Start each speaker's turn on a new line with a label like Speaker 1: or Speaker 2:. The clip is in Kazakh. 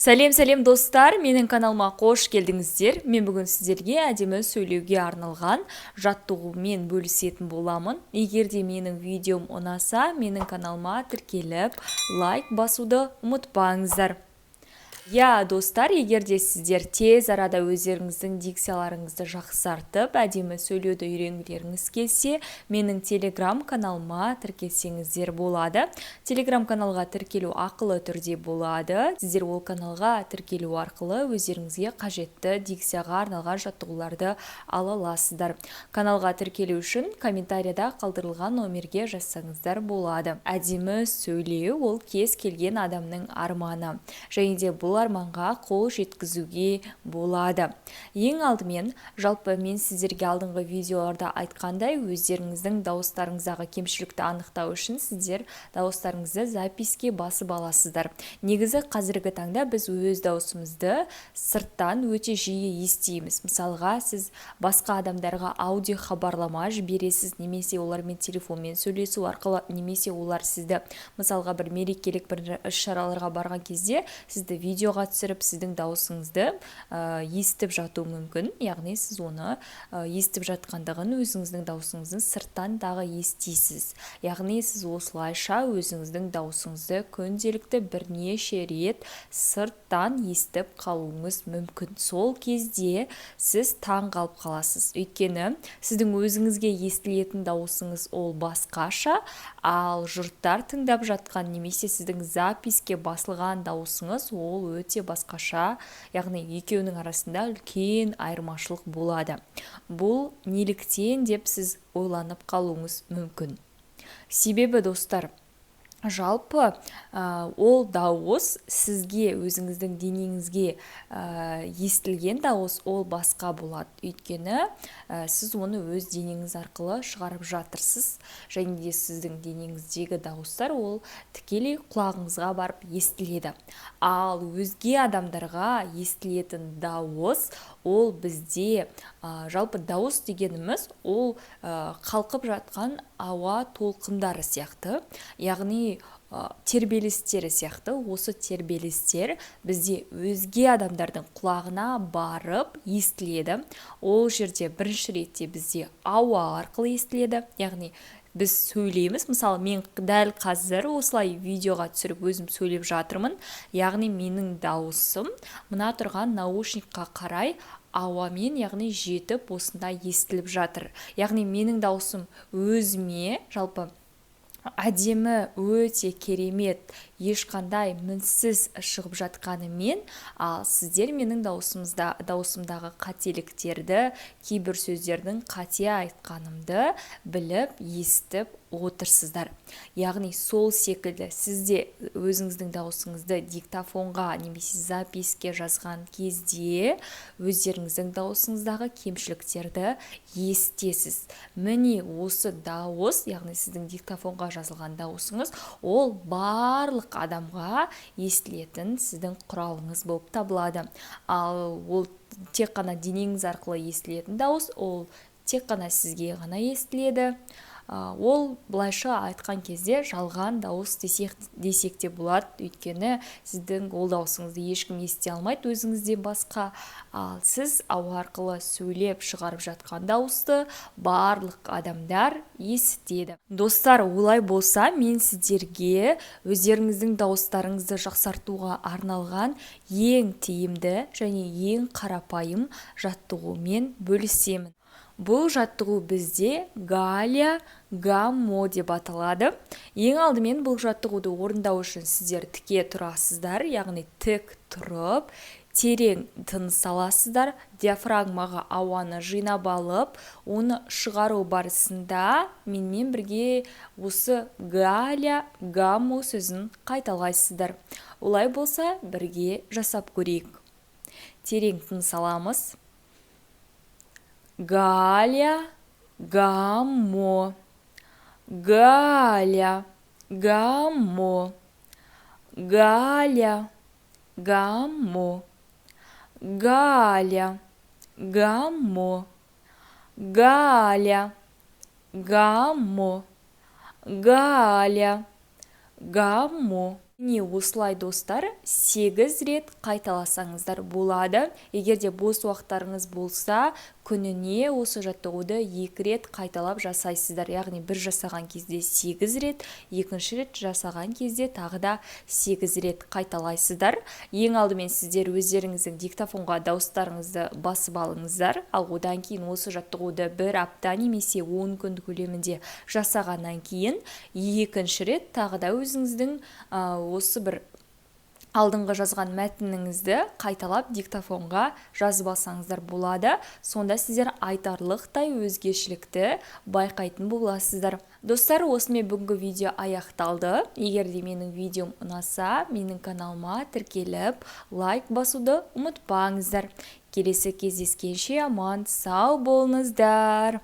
Speaker 1: Сәлем достар, менің каналыма қош келдіңіздер. Мен бүгін сіздерге әдемі сөйлеуге арналған жаттығумен бөлісетін боламын. Егер де менің видеом ұнаса, менің каналыма тіркеліп, лайк басуды ұмытпаңыздар. Достар, егер де сіздер тез арада өздеріңіздің дикцияларыңызды жақсартып, әдемі сөйлеуді үйренгілеріңіз келсе, менің телеграм каналыма тіркелсеңіздер болады. Телеграм каналға тіркелу ақылы түрде болады. Сіздер ол каналға тіркелу арқылы өздеріңізге қажетті дикцияға арналған жаттығуларды ала аласыздар. Каналға тіркелу үшін комментарияда қалдырылған номерге жазсаңыздар болады. Әдемі сөйлеу ол кез келген адамның арманы. Және де бұл арманға қол жеткізуге болады. Ең алдымен, жалпы мен сіздерге алдыңғы видеоларда айтқандай, өздеріңіздің дауыстарыңыздағы кемшілікті анықтау үшін сіздер дауыстарыңызды записке басып аласыздар. Негізі қазіргі таңда біз өз дауысымызды сырттан өте жиі естиміз. Мысалға, сіз басқа адамдарға аудио хабарлама жібересіз, немесе олармен телефонмен сөйлесу арқылы, немесе олар сізді мысалға бір мерекелік бір іс-шараларға барған кезде сізді видеоға түсіріп, сіздің дауысыңызды естіп жату мүмкін. Яғни сіз оны естіп жатқандығын өзіңіздің дауысыңыздың сырттан дағы естисіз. Яғни сіз осылайша өзіңіздің дауысыңызды күнделікті бірнеше рет сырттан естіп қалуыңыз мүмкін. Сол кезде сіз таң қалып қаласыз. Өйткені сіздің өзіңізге естілетін дауысыңыз ол басқаша, ал жұрттар тыңдап жатқан немесе сіздің записке басылған дауысыңыз ол өте басқаша, яғни екеуінің арасында үлкен айырмашылық болады. Бұл неліктен деп сіз ойланып қалуыңыз мүмкін. Себебі достар, жалпы ол дауыс сізге, өзіңіздің денеңізге естілген дауыс ол басқа болады. Өйткені сіз оны өз денеңіз арқылы шығарып жатырсыз. Және де сіздің денеңіздегі дауыстар ол тікелей құлағыңызға барып естіледі. Ал өзге адамдарға естілетін дауыс ол бізде жалпы дауыс дегеніміз ол қалқып жатқан ауа толқындары сияқты. Яғни тербелістері сияқты. Осы тербелістер бізде өзге адамдардың құлағына барып естіледі. Ол жерде бірінші ретте бізде ауа арқылы естіледі. Яғни біз сөйлейміз. Мысалы, мен дәл қазір осылай видеоға түсіріп өзім сөйлеп жатырмын. Яғни менің дауысым мына тұрған наушникқа қарай ауамен, яғни жетіп осында естіліп жатыр. Яғни менің дауысым өзіме жалпы әдемі, өте керемет, ешқандай мінсіз шығып жатқанымен, ал сіздер менің дауысымдағы қателіктерді, кейбір сөздердің қате айтқанымды біліп, естіп отырсыздар. Яғни сол секілді сізде өзіңіздің дауысыңызды диктофонға немесе записке жазған кезде өздеріңіздің дауысыңыздағы кемшіліктерді естесіз. Міне осы дауыс, яғни сіздің диктофонға жазылған дауысыңыз, ол барлық адамға естілетін сіздің құралыңыз болып табылады. Ал ол тек қана денеңіз арқылы естілетін дауыс, ол тек қана сізге ғана естіледі. Ол былайша айтқан кезде жалған дауыс десек те болады. Өйткені сіздің ол дауысыңызды ешкім ести алмайды өзіңізде басқа. Ал сіз ауа арқылы сөйлеп шығарып жатқан дауысты барлық адамдар естеді. Достар, олай болса, мен сіздерге өздеріңіздің дауыстарыңызды жақсартуға арналған ең тиімді және ең қарапайым жаттығумен бөлісемін. Бұл жаттығу бізде Галя Гаммо деп аталады. Ең алдымен бұл жаттығуды орындау үшін сіздер тіке тұрасыздар, яғни тік тұрып, терең тыныс аласыздар, диафрагмаға ауаны жинап алып, оны шығару барысында менімен бірге осы Галя Гаммо сөзін қайталайсыздар. Олай болса, бірге жасап көрейік. Терең тыныс аламыз. Галя Гаммо. Галя Гаммо. Галя Гаммо. Галя Гаммо. Галя Гаммо. Галя Гаммо. Міне осылай достар 8 рет қайталасаңыздар болады. Егер де бос уақыттарыңыз болса, күніне осы жаттығуды 2 рет қайталап жасайсыздар. Яғни бір жасаған кезде 8 рет, екінші рет жасаған кезде тағы да 8 рет қайталайсыздар. Ең алдымен сіздер өздеріңіздің диктофонға дауыстарыңызды басып алыңыздар. Ал одан кейін осы жаттығуды бір апта немесе 10 күн көлемінде жасағаннан кейін екінші рет тағы да өзіңіздің осы бір алдыңғы жазған мәтініңізді қайталап диктофонға жазып алсаңыздар болады. Сонда сіздер айтарлықтай өзгешілікті байқайтын боласыздар. Достар, осымен бүгінгі видео аяқталды. Егер де менің видеом ұнаса, менің каналыма тіркеліп, лайк басуды ұмытпаңыздар. Келесі кездескенше аман сау болыңыздар.